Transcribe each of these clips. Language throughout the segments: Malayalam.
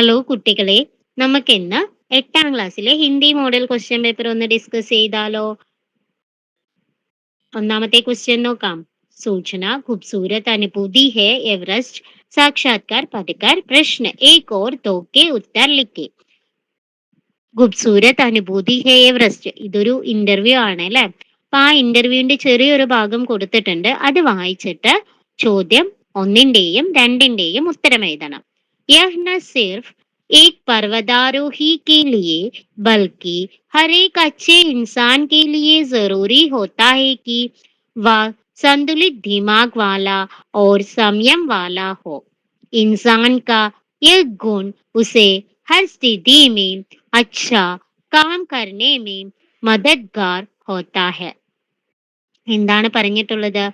ഹലോ കുട്ടികളെ, നമുക്കിന്ന് 8ാം ക്ലാസ്സിലെ ഹിന്ദി മോഡൽ ക്വസ്റ്റ്യൻ പേപ്പർ ഒന്ന് ഡിസ്കസ് ചെയ്താലോ? ഒന്നാമത്തെ ക്വസ്റ്റ്യൻ നോക്കാം. സൂചന खूबसूरत अनुभूति है एवरेस्ट साक्षात्कार पढ़कर प्रश्न 1 और 2 के उत्तर लिखे. खूबसूरत अनुभूति है एवरेस्ट ഇതൊരു ഇന്റർവ്യൂ ആണ് അല്ലേ? അപ്പൊ ആ ഇന്റർവ്യൂവിന്റെ ചെറിയൊരു ഭാഗം കൊടുത്തിട്ടുണ്ട്. അത് വായിച്ചിട്ട് ചോദ്യം 1ന്റെയും 2ന്റെയും ഉത്തരം എഴുതണം. यह न सिर्फ एक पर्वतारोही के लिए बल्कि हर एक अच्छे इंसान के लिए जरूरी होता है कि वह संतुलित दिमाग वाला और संयम वाला हो. इंसान का यह गुण उसे हर स्थिति में अच्छा काम करने में मददगार होता है. എന്താണ് പറഞ്ഞിട്ടുള്ളത്?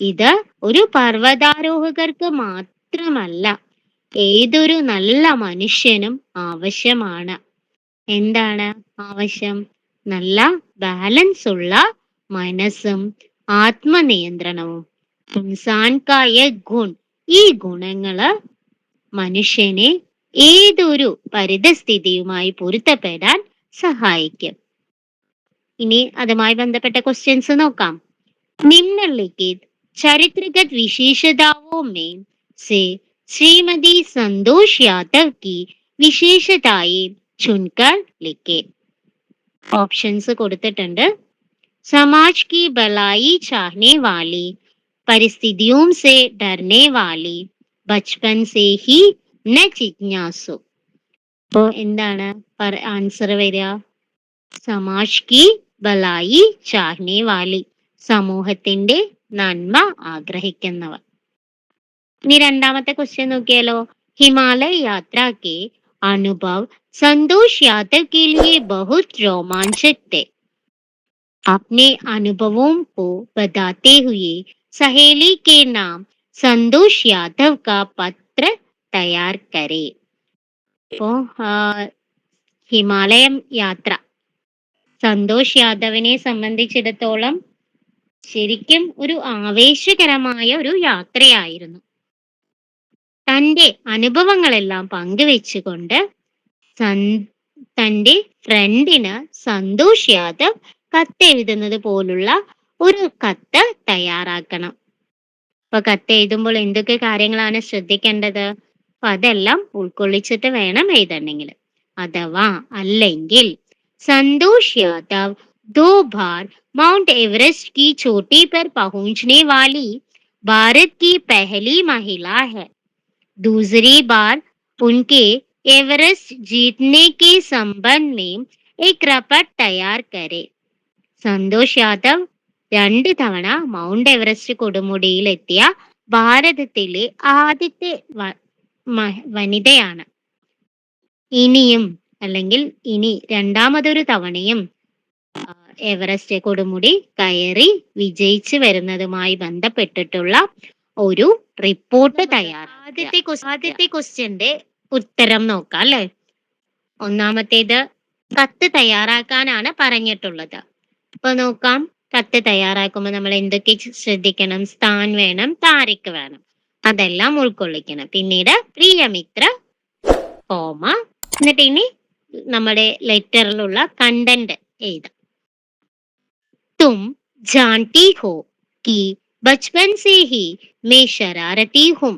ഇത് ഒരു പർവ്വതാരോഹകർക്ക് മാത്രമല്ല, ഏതൊരു നല്ല മനുഷ്യനും ആവശ്യമാണ്. എന്താണ് ആവശ്യം? നല്ല ബാലൻസ് ഉള്ള മനസ്സും ആത്മനിയന്ത്രണവും. ഇൻസാൻ കാ യഹ് ഗുൺ, ഈ ഗുണങ്ങള് മനുഷ്യനെ ഏതൊരു പരിതസ്ഥിതിയുമായി പൊരുത്തപ്പെടാൻ സഹായിക്കും. ഇനി അതുമായി ബന്ധപ്പെട്ട ക്വസ്റ്റ്യൻസ് നോക്കാം. നിമ്നലിഖിത് ചരിത്രഗത് വിശേഷതാओं में से श्रीमती संतोष यादव की विशेषताएं चुनकर लिखे. ऑप्शंस കൊടുത്തിട്ടുണ്ട്. समाज की भलाई चाहने वाली, परिस्थितियों से डरने वाली, बचपन से ही न जिज्ञासु. അപ്പോൾ എന്താണ് ആൻസർ വരിക? സമാജ് കി ഭലായി ചാഹ്നെ വാലി, സമൂഹത്തിന്റെ നന്മ ആഗ്രഹിക്കുന്നവർ. ഇനി രണ്ടാമത്തെ ക്വസ്റ്റ്യൻ നോക്കിയാലോ. ഹിമാലയ യാത്ര के अनुभव संतोष यादव के लिए बहुत रोमांचक थे. अपने अनुभवों को बताते हुए सहेली के नाम संतोष यादव का पत्र तैयार करे. അപ്പോ ഹിമാലയം യാത്ര സന്തോഷ് യാദവിനെ സംബന്ധിച്ചിടത്തോളം ശരിക്കും ഒരു ആവേശകരമായ ഒരു യാത്രയായിരുന്നു. തന്റെ അനുഭവങ്ങളെല്ലാം പങ്കുവെച്ചുകൊണ്ട് തന്റെ ഫ്രണ്ടിന് സന്തോഷ് യാദവ് കത്തെഴുതുന്നത് പോലുള്ള ഒരു കത്ത് തയ്യാറാക്കണം. അപ്പൊ കത്ത് എഴുതുമ്പോൾ എന്തൊക്കെ കാര്യങ്ങളാണ് ശ്രദ്ധിക്കേണ്ടത്? അപ്പൊ അതെല്ലാം ഉൾക്കൊള്ളിച്ചിട്ട് വേണം എഴുതണമെങ്കിൽ. അഥവാ അല്ലെങ്കിൽ संतोष यादव 2 बार माउंट एवरेस्ट की चोटी पर पहुंचने वाली भारत की पहली महिला है. दूसरी बार उनके एवरेस्ट जीतने के संबंध में एक रिपोर्ट तैयार करे. संतोष यादव 2 തവണ മൗണ്ട് എവറസ്റ്റ് കൊടുമുടിയിലെത്തിയ ഭാരതത്തിലെ ആദ്യത്തെ വനിതയാണ്. ഇനിയും അല്ലെങ്കിൽ ഇനി രണ്ടാമതൊരു തവണയും എവറസ്റ്റ് കൊടുമുടി കയറി വിജയിച്ചു വരുന്നതുമായി ബന്ധപ്പെട്ടിട്ടുള്ള ഒരു റിപ്പോർട്ട് തയ്യാറാക്കുക. ആദ്യത്തെ ക്വസ്റ്റ്യന്റെ ഉത്തരം നോക്കാം അല്ലെ. ഒന്നാമത്തേത് കത്ത് തയ്യാറാക്കാനാണ് പറഞ്ഞിട്ടുള്ളത്. അപ്പൊ നോക്കാം, കത്ത് തയ്യാറാക്കുമ്പോൾ നമ്മൾ എന്തൊക്കെ ശ്രദ്ധിക്കണം? സ്ഥാൻ വേണം, താരിഖ് വേണം, അതെല്ലാം ഉൾക്കൊള്ളിക്കണം. പിന്നീട് പ്രിയമിത്ര, കോമ, എന്നിട്ട് ഇനി നമ്മുടെ ലെറ്ററിലുള്ള കണ്ടന്റ് എഴുതാം. तुम जानती हो कि बचपन से ही मैं शरारती हूँ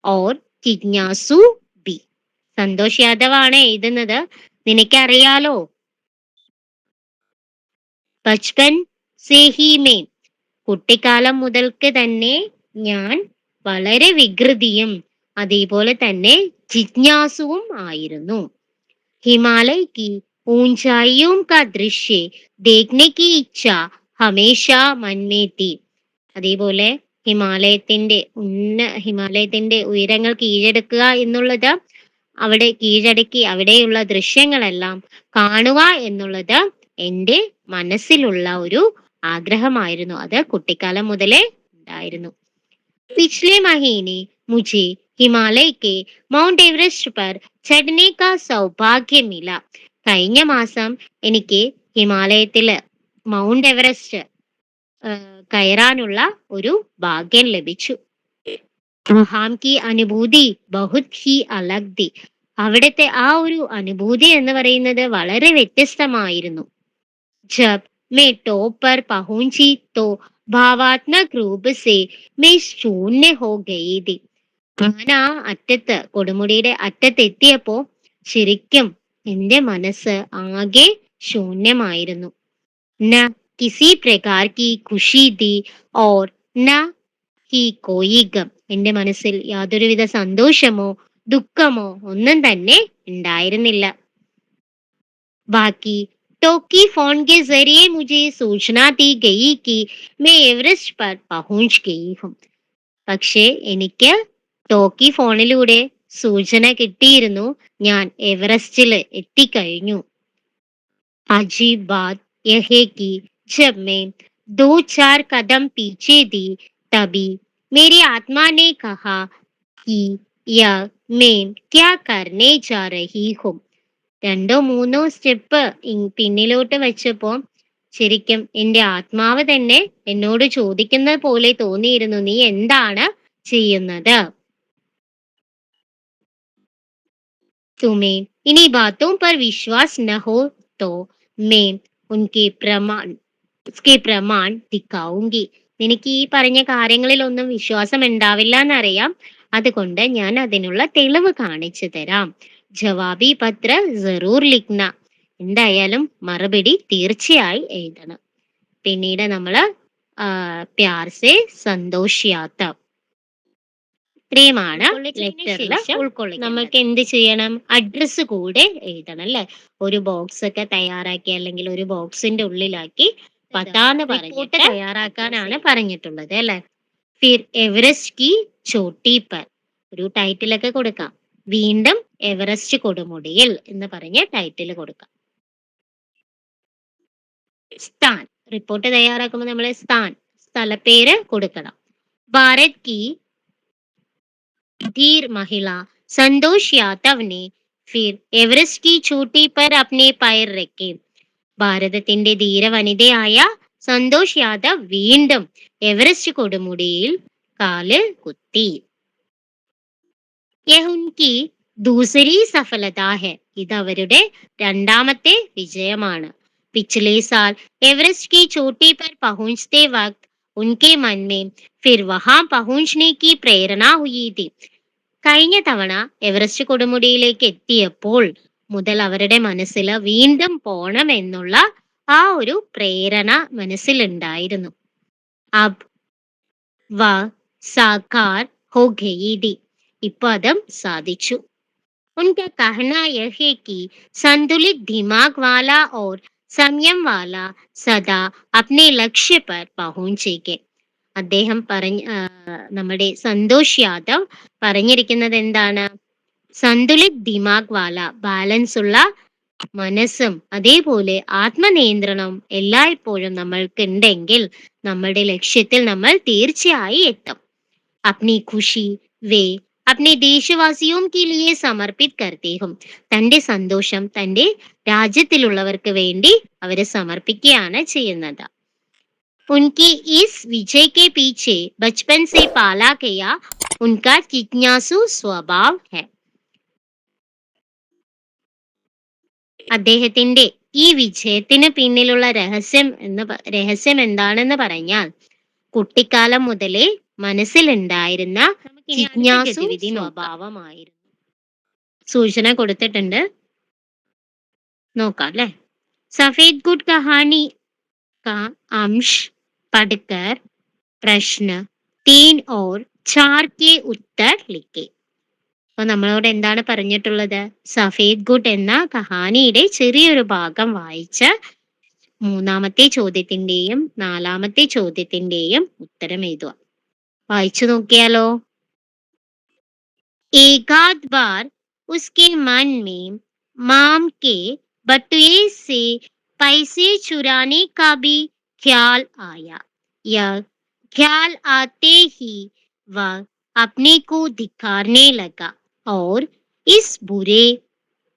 और जिज्ञासु भी. സന്തോഷ് യാദവ് ആണ് എഴുതുന്നത്. നിനക്കറിയാലോ, ബച്പൻ സേ ഹി മേ, കുട്ടിക്കാലം മുതൽക്ക് തന്നെ ഞാൻ വളരെ വികൃതിയും അതേപോലെ തന്നെ ജിജ്ഞാസുവും ആയിരുന്നു. हिमालय की ऊंचाइयों का दृश्य देखने की इच्छा हमेशा मन में थी. അതേപോലെ ഹിമാലയത്തിന്റെ ഉയരങ്ങൾ കീഴടക്കുക എന്നുള്ളത്, അവിടെ കീഴടക്കി അവിടെയുള്ള ദൃശ്യങ്ങളെല്ലാം കാണുക എന്നുള്ളത് എൻ്റെ മനസ്സിലുള്ള ഒരു ആഗ്രഹമായിരുന്നു. അത് കുട്ടിക്കാലം മുതലേ ഉണ്ടായിരുന്നു. पिछले महीने मुझे हिमालय के മൗണ്ട് എവറസ്റ്റ് पर चढ़ने का सौभाग्य मिला. കഴിഞ്ഞ മാസം എനിക്ക് ഹിമാലയത്തില് മൗണ്ട് എവറസ്റ്റ് കയറാനുള്ള ഒരു ഭാഗ്യം ലഭിച്ചു. वहां की अनुभूति बहुत ही अलग थी. അവിടുത്തെ ആ ഒരു അനുഭൂതി എന്ന് പറയുന്നത് വളരെ വ്യത്യസ്തമായിരുന്നു. जब मैं टॉप पर पहुंची तो भावात्मक रूप से मैं शून्य हो गई थी. ഞാൻ ആ അറ്റത്ത് കൊടുമുടിയുടെ അറ്റത്തെത്തിയപ്പോ ശരിക്കും എന്റെ മനസ്സ് ആകെ ശൂന്യമായിരുന്നു. ന കിസി പ്രകാർ കി ഖുഷി തി ഓർ ന ഹി കോയി ഗം. എന്റെ മനസ്സിൽ യാതൊരുവിധ സന്തോഷമോ ദുഃഖമോ ഒന്നും തന്നെ ഉണ്ടായിരുന്നില്ല. बाकी टोकी फोन के जरिए मुझे सूचना दी गई कि मैं एवरेस्ट पर पहुंच गई हूँ. പക്ഷേ എനിക്ക് ടോക്കി ഫോണിലൂടെ സൂചന കിട്ടിയിരുന്നു ഞാൻ എവറസ്റ്റില് എത്തിക്കഴിഞ്ഞു. अजीब बात यह है कि जब मैं 2-4 कदम पीछे दी तभी मेरी आत्मा ने कहा कि यह मैं क्या करने जा रही हूँ. 2-3 സ്റ്റെപ്പ് പിന്നിലോട്ട് വെച്ചപ്പോ ശരിക്കും എന്റെ ആത്മാവ് തന്നെ എന്നോട് ചോദിക്കുന്നത് പോലെ തോന്നിയിരുന്നു, നീ എന്താണ് ചെയ്യുന്നത്? तुम्हें इन्हीं बातों पर विश्वास न हो तो मैं उसके प्रमाण दिखाऊंगी. നിനക്ക് ഈ പറഞ്ഞ കാര്യങ്ങളിലൊന്നും വിശ്വാസം ഉണ്ടാവില്ല എന്നറിയാം, അതുകൊണ്ട് ഞാൻ അതിനുള്ള തെളിവ് കാണിച്ചു തരാം. ജവാബി പത്ര ജറൂർ ലിഖ്ന. എന്തായാലും മറുപടി തീർച്ചയായി എഴുതണം. പിന്നീട് നമ്മള് പ്യാർ സെ സന്തോഷ് യാത്ര, ഇത്രയുമാണ് ലെറ്ററിൽ ഉൾക്കൊള്ളിക്കുന്നത്. നമ്മൾക്ക് എന്ത് ചെയ്യണം? അഡ്രസ്സ് കൂടെ എഴുതണം അല്ലെ. ഒരു ബോക്സ് ഒക്കെ തയ്യാറാക്കി അല്ലെങ്കിൽ ഒരു ബോക്സിന്റെ ഉള്ളിലാക്കി പത്താന്ന് പറഞ്ഞിട്ട് തയ്യാറാക്കാനാണ് പറഞ്ഞിട്ടുള്ളത് അല്ലെ. ഫിർ എവറസ്റ്റ് കി ചോട്ടി പർ, ഒരു ടൈറ്റിലൊക്കെ കൊടുക്കാം. വീണ്ടും എവറസ്റ്റ് കൊടുമുടിയിൽ എന്ന് പറഞ്ഞ് ടൈറ്റിൽ കൊടുക്കാം. സ്ഥാൻ, റിപ്പോർട്ട് തയ്യാറാക്കുമ്പോൾ നമ്മൾ സ്ഥലപ്പേര് കൊടുക്കണം. ഭാരത് കി धीर महिला संतोष यादव ने फिर एवरेस्ट की चोटी पर अपने पैर रखे. ഭാരതത്തിന്റെ ധീര വനിതയായ സന്തോഷ് യാദവ് വീണ്ടും എവറസ്റ്റ് കൊടുമുടിയിൽ കാല് കുത്തി. യഹ് ഉൻകി ദൂസരി സഫലത ഹെ, ഇത് അവരുടെ രണ്ടാമത്തെ വിജയമാണ്. पिछले साल एवरेस्ट की चोटी पर पहुंचते वक्त उनके मन में फिर वहां पहुंचने की प्रेरणा हुई थी. കഴിഞ്ഞ തവണ എവറസ്റ്റ് കൊടുമുടിയിലേക്ക് എത്തിയപ്പോൾ മുതൽ അവരുടെ മനസ്സിൽ വീണ്ടും പോണം എന്നുള്ള ആ ഒരു പ്രേരണ മനസ്സിലുണ്ടായിരുന്നു. അബ് വ സാകാർ ഹോ ഗയി थी, ഇപ്പൊ അതും സാധിച്ചു. उनका कहना यह है कि संतुलित दिमाग वाला और संयम वाला सदा अपने लक्ष्य पर पहुंचेगे. അദ്ദേഹം നമ്മുടെ സന്തോഷ് യാദവ് പറഞ്ഞിരിക്കുന്നത് എന്താണ്? സന്തുലിത് ദിമാഗ് വാല, ബാലൻസ് ഉള്ള മനസ്സും അതേപോലെ ആത്മനിയന്ത്രണം എല്ലായ്പ്പോഴും നമ്മൾക്ക് ഉണ്ടെങ്കിൽ നമ്മളുടെ ലക്ഷ്യത്തിൽ നമ്മൾ തീർച്ചയായി എത്തും. അപ്നി ഖുഷി വേ അപ്നെ ദേശവാസിയോം കെ ലിയെ സമർപ്പിത് കർത്തേ ഹും. തന്റെ സന്തോഷം തന്റെ രാജ്യത്തിലുള്ളവർക്ക് വേണ്ടി അവരെ സമർപ്പിക്കുകയാണ് ചെയ്യുന്നത്. उनकी इस विजय के पीछे बचपन से पाला गया उनका जिज्ञासु स्वभाव है. അദ്ദേഹത്തിന്റെ ഈ വിജയത്തിന് പിന്നിലുള്ള രഹസ്യം എന്താണെന്ന് പറഞ്ഞാൽ കുട്ടിക്കാലം മുതലേ മനസ്സിലുണ്ടായിരുന്ന ജിജ്ഞാസു സ്വഭാവമായിരുന്നു. സൂചന കൊടുത്തിട്ടുണ്ട്, നോക്കാം അല്ലെ. സഫേദ് ഗുഡ് കഹാനി का अंश पढ़कर प्रश्न 3 और 4 के उत्तर लिखे. അപ്പൊ നമ്മളോട് എന്താണ് പറഞ്ഞിട്ടുള്ളത്? സഫേദ് ഗുഡ് എന്ന കഹാനിയുടെ ചെറിയൊരു ഭാഗം വായിച്ച് 3-ാമത്തെ ചോദ്യത്തിന്റെയും 4-ാമത്തെ ചോദ്യത്തിന്റെയും ഉത്തരം എഴുതുക. വായിച്ചു നോക്കിയാലോ. एकाध बार उसके मन में माम के बटुए से पैसे चुराने का भी ख्याल आया. यह ख्याल आते ही वह अपने को धिक्कारने लगा और इस बुरे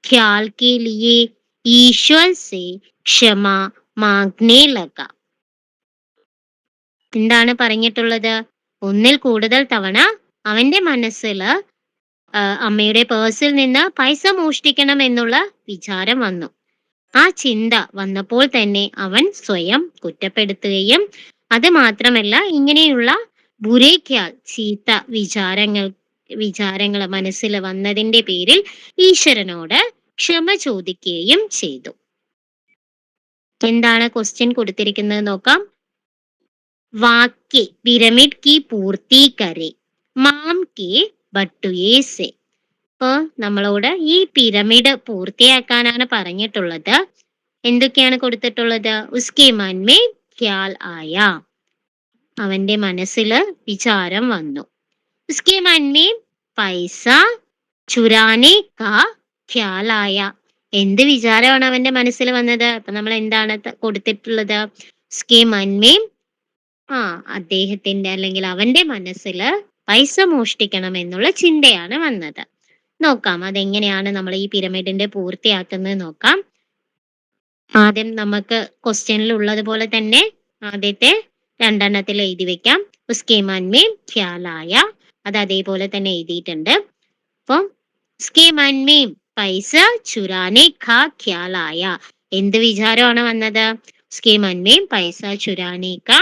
ख्याल के लिए ईश्वर से क्षमा मांगने लगा. എന്താണ് പറഞ്ഞിട്ടുള്ളത്? ഒന്നിൽ കൂടുതൽ തവണ അവന്റെ മനസ്സിൽ അമ്മയുടെ പേഴ്സിൽ നിന്ന് പൈസ മോഷ്ടിക്കണം എന്നുള്ള വിചാരം വന്നു. ആ ചിന്ത വന്നപ്പോൾ തന്നെ അവൻ സ്വയം കുറ്റപ്പെടുത്തുകയും അത് മാത്രമല്ല ഇങ്ങനെയുള്ള ബുരേഖ്യാൽ ചീത്ത വിചാരങ്ങൾ മനസ്സിൽ വന്നതിന്റെ പേരിൽ ഈശ്വരനോട് ക്ഷമ ചോദിക്കുകയും ചെയ്തു. എന്താണ് ക്വസ്റ്റ്യൻ കൊടുത്തിരിക്കുന്നത് നോക്കാം. വാക്യ പിരമിഡ് കി പൂർത്തി കരെ മാം കെ ബട്ടുയേ സെ. അപ്പൊ നമ്മളോട് ഈ പിരമിഡ് പൂർത്തിയാക്കാനാണ് പറഞ്ഞിട്ടുള്ളത്. എന്തൊക്കെയാണ് കൊടുത്തിട്ടുള്ളത്? ഉസ്കെ മൻ മേ ഖ്യാൽ ആയ, അവന്റെ മനസ്സില് വിചാരം വന്നു. ഉസ്കെ മൻ മേ പൈസ ചുരാനെ കാ ഖ്യാൽ ആയ, എന്ത് വിചാരമാണ് അവന്റെ മനസ്സിൽ വന്നത്? അപ്പൊ നമ്മൾ എന്താണ് കൊടുത്തിട്ടുള്ളത്? ഉസ്കെ മൻ മേ അദ്ദേഹത്തിന്റെ അല്ലെങ്കിൽ അവന്റെ മനസ്സില് പൈസ മോഷ്ടിക്കണം എന്നുള്ള ചിന്തയാണ് വന്നത്. നോക്കാം അതെങ്ങനെയാണ് നമ്മൾ ഈ പിരമിഡിന്റെ പൂർത്തിയാക്കുന്നത് നോക്കാം. ആദ്യം നമുക്ക് ക്വസ്റ്റ്യനിൽ ഉള്ളതുപോലെ തന്നെ ആദ്യത്തെ രണ്ടെണ്ണത്തിൽ എഴുതി വെക്കാം. ഉസ്കെ മൻ മേ ഖ്യാൽ ആയ, അത് അതേപോലെ തന്നെ എഴുതിയിട്ടുണ്ട്. അപ്പം ഉസ്കെ മൻ മേ പൈസ ചുരാനെ കാ ഖ്യാൽ ആയ, എന്ത് വിചാരമാണ് വന്നത്? ഉസ്കെ മൻ മേ പൈസ ചുരാനെ കാ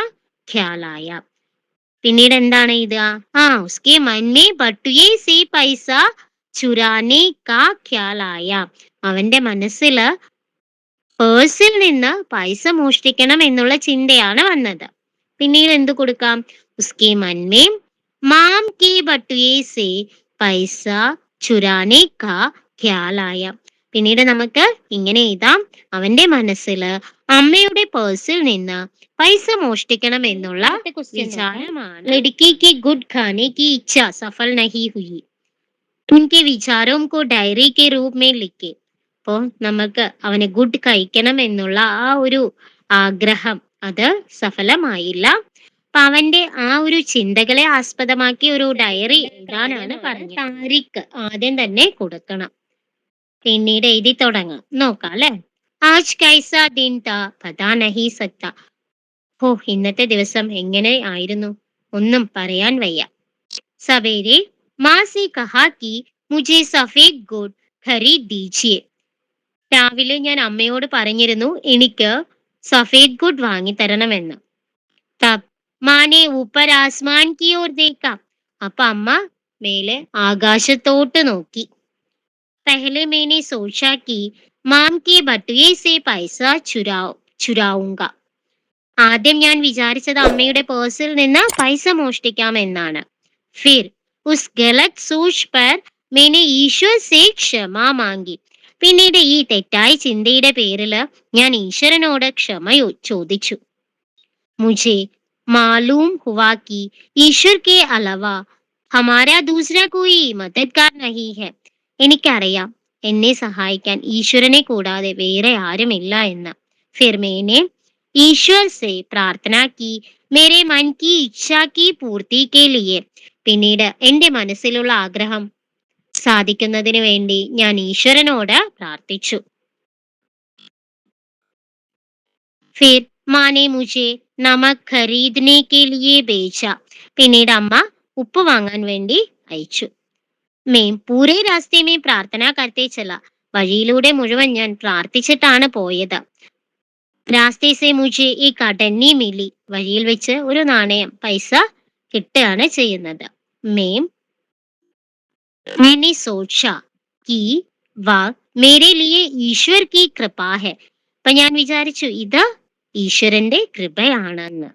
ഖ്യാൽ ആയ. പിന്നീട് എന്താണ് ഇത്? ഉസ്കെ മൻ മേ ബട്ടുയേ സേ പൈസ ചുരാനെ കാ ഖ്യാൽ ആയ, അവന്റെ മനസ്സില് പേഴ്സിൽ നിന്ന് പൈസ മോഷ്ടിക്കണം എന്നുള്ള ചിന്തയാണ് വന്നത്. പിന്നീട് എന്ത് കൊടുക്കാം? ഉസ്കെ മൻ മേ മാം കെ ബട്ടുയേ സേ പൈസ ചുരാനെ കാ ഖ്യാൽ ആയ. പിന്നീട് നമുക്ക് ഇങ്ങനെ എഴുതാം, അവന്റെ മനസ്സില് അമ്മയുടെ പേഴ്സിൽ നിന്ന് പൈസ മോഷ്ടിക്കണം എന്നുള്ള വിചാരമാണ്. ലഡ്കി കി ഗുഡ് ഖാനെ കി ഇച്ഛ സഫൽ നഹി ഹുയി, ഉൻകെ വിചാരോം കോ ഡയറി കെ രൂപ് മേ ലിഖെ. അപ്പോ നമുക്ക് അവന് ഗുഡ് കഴിക്കണം എന്നുള്ള ആ ഒരു ആഗ്രഹം അത് സഫലമായില്ല. അപ്പൊ അവന്റെ ആ ഒരു ചിന്തകളെ ആസ്പദമാക്കി ഒരു ഡയറി എഴുതാനാണ് പറഞ്ഞത്. താരിഖ് ആദ്യം തന്നെ കൊടുക്കണം, പിന്നീട് എഴുതി തുടങ്ങാം. നോക്കാം അല്ലെ. ആജ് കൈസ ദിൻ താ പതാ നഹി സക്ത. ഇന്നത്തെ ദിവസം എങ്ങനെ ആയിരുന്നു ഒന്നും പറയാൻ വയ്യ. സവേരെ മാ സെ കഹാ കി മുझे സഫേദ് ഗുഡ് ഖരീദ് ദീജിയെ. രാവിലെ ഞാൻ അമ്മയോട് പറഞ്ഞിരുന്നു എനിക്ക് സഫേദ് ഗുഡ് വാങ്ങി തരണമെന്ന്. തബ് മാനെ ഊപ്പർ ആസ്മാൻ കി ഓർ ദേഖാ. അപ്പൊ അമ്മ മേലെ ആകാശത്തോട്ട് നോക്കി. പഹലെ मैंने सोचा कि മാം കെ ബട്ടുയേ സേ പൈസ ചുരാऊंगा. ആദ്യം ഞാൻ വിചാരിച്ചത് അമ്മയുടെ പേഴ്സിൽ നിന്ന് പൈസ മോഷ്ടിക്കാം എന്നാണ്. ഫിർ ഉസ് ഗലത് സോച്ച് പർ मैंने ഈശ്വർ സേ ക്ഷമ മാംഗി. പിന്നീട് ഈ തെറ്റായ ചിന്തയുടെ പേരില് ഞാൻ ഈശ്വരനോട് ക്ഷമ ചോദിച്ചു. മുझे मालूम हुआ कि ईश्वर के अलावा हमारा दूसरा कोई मददगार नहीं है. എനിക്കറിയാം എന്നെ സഹായിക്കാൻ ഈശ്വരനെ കൂടാതെ വേറെ ആരുമില്ല എന്ന്. फिर मैंने ईश्वर से प्रार्थना की मेरे मन की इच्छा की पूर्ति के लिए. പിന്നീട് എന്റെ മനസ്സിലുള്ള ആഗ്രഹം സാധിക്കുന്നതിന് വേണ്ടി ഞാൻ ഈശ്വരനോട് പ്രാർത്ഥിച്ചു. फिर माँ ने मुझे नमक खरीदने के लिए भेजा. പിന്നീട് അമ്മ ഉപ്പ് വാങ്ങാൻ വേണ്ടി അയച്ചു. मैं पूरे रास्ते में प्रार्थना करते चला. വഴിയിലൂടെ മുഴുവൻ ഞാൻ പ്രാർത്ഥിച്ചിട്ടാണ് പോയത്. रास्ते से मुझे एक अटन्नी मिली. വഴിയിൽ വെച്ച് ഒരു നാണയം പൈസ കിട്ടുകയാണ് ചെയ്യുന്നത്. मैंने सोचा कि वह मेरे लिए ईश्वर की कृपा है. അപ്പൊ ഞാൻ വിചാരിച്ചു ഇത് ഈശ്വരന്റെ കൃപയാണെന്ന്.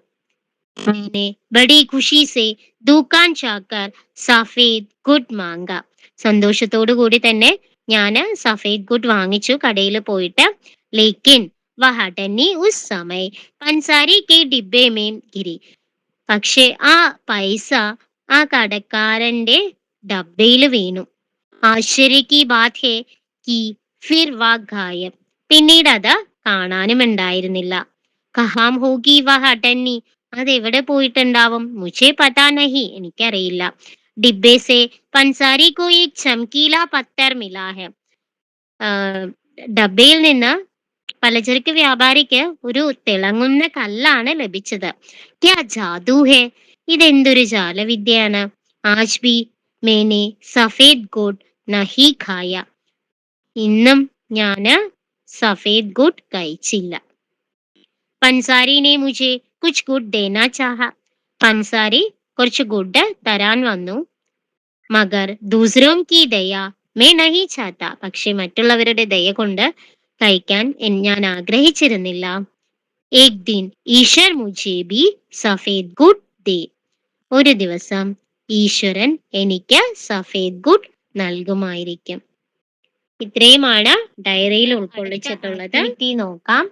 मैंने बड़ी खुशी से दुकान जाकर सफेद गुड मांगा. സന്തോഷത്തോടു കൂടി തന്നെ ഞാൻ സഫേദ് ഗുഡ് വാങ്ങിച്ചു കടയിൽ പോയിട്ട്. लेकिन वह अटन्नी उस समय पंसारी के डिब्बे में गिरी. പക്ഷെ ആ പൈസ ആ കടക്കാരന്റെ ഡബ്ബയിൽ വീണു. ആശ്ചര്യ की बात है कि फिर वह गायब. പിന്നീട് അത് കാണാനും ഉണ്ടായിരുന്നില്ല. കഹാം ഹോഗി വഹ അട്ടന്നി, അതെവിടെ പോയിട്ടുണ്ടാവും? മുझे पता नहीं, എനിക്കറിയില്ല. डिब्बे से पंसारी को एक चमकीला पत्थर मिला है. ഡബ്ബയിൽ നിന്ന് പലചരക്ക് വ്യാപാരിക്ക് ഒരു തിളങ്ങുന്ന കല്ലാണ് ലഭിച്ചത്. ക്യാ ജാദു ഹേ, ഇതെന്തൊരു ജാലവിദ്യയാണ്. ആജ് ബി मैंने सफेद गुड नहीं खाया. ഇന്നും ഞാന് സഫേദ് ഗുഡ് കഴിച്ചില്ല. പൻസാരി ने मुझे कुछ गुड देना चाहा. പൻസാരി കുറച്ച് ഗുഡ് തരാൻ വന്നു. മഗർ ദൂസരോം കി ദയ मैं नहीं चाहता. പക്ഷെ മറ്റുള്ളവരുടെ ദയ കൊണ്ട് കഴിക്കാൻ ഞാൻ ആഗ്രഹിച്ചിരുന്നില്ല. एक दिन ईश्वर मुझे भी സഫേദ് ഗുഡ് ദേ. ഒരു ദിവസം ഈശ്വരൻ എനിക്ക് സഫേദ് ഗുഡ് നൽകുമായിരിക്കും. ഇത്രയുമാണ് ഡയറിയിൽ ഉൾക്കൊള്ളിച്ചിട്ടുള്ളത്. നോക്കാം.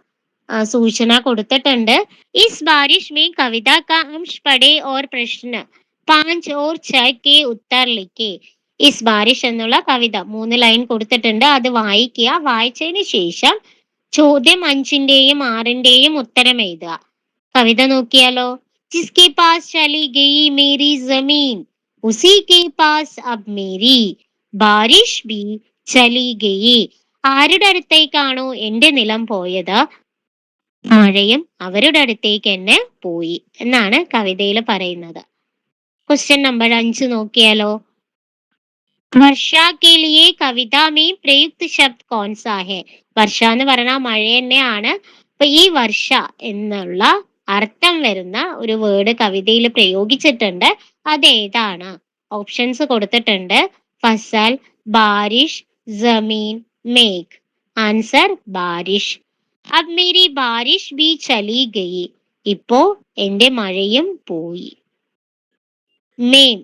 सूचना കൊടുത്തിട്ടുണ്ട്. इस बारिश में कविता का अंश पढ़े और प्रश्न 5 और 6 के उत्तर लिखे. ഇസ് ബാരിഷ് എന്നുള്ള കവിത 3 ലൈൻ കൊടുത്തിട്ടുണ്ട്. അത് വായിക്കുക. വായിച്ചതിന് ശേഷം ചോദ്യം 5ന്റെയും 6ന്റെയും ഉത്തരം എഴുതുക. കവിത നോക്കിയാലോ. जिसके पास चली गई मेरी जमीन उसी के पास अब मेरी बारिश भी चली गई. ആരുടെ അടുത്തേക്കാണോ എന്റെ നിലം പോയത് മഴയും അവരുടെ അടുത്തേക്ക് എന്നെ പോയി എന്നാണ് കവിതയിൽ പറയുന്നത്. ക്വസ്റ്റ്യൻ നമ്പർ 5 നോക്കിയാലോ. വർഷ के लिए कविता में प्रयुक्त शब्द कौन सा है? വർഷ എന്ന് പറഞ്ഞാൽ മഴ തന്നെയാണ്. അപ്പൊ ഈ വർഷ എന്നുള്ള അർത്ഥം വരുന്ന ഒരു വേർഡ് കവിതയിൽ പ്രയോഗിച്ചിട്ടുണ്ട്. അതേതാണ്? ഓപ്ഷൻസ് കൊടുത്തിട്ടുണ്ട്. ഫസൽ, ബാരിഷ്, ജമീൻ, മേഘ്. ആൻസർ ബാരിഷ്. अब मेरी बारिश भी चली गई. ഇപ്പോ എന്റെ മഴയും പോയി. മേം,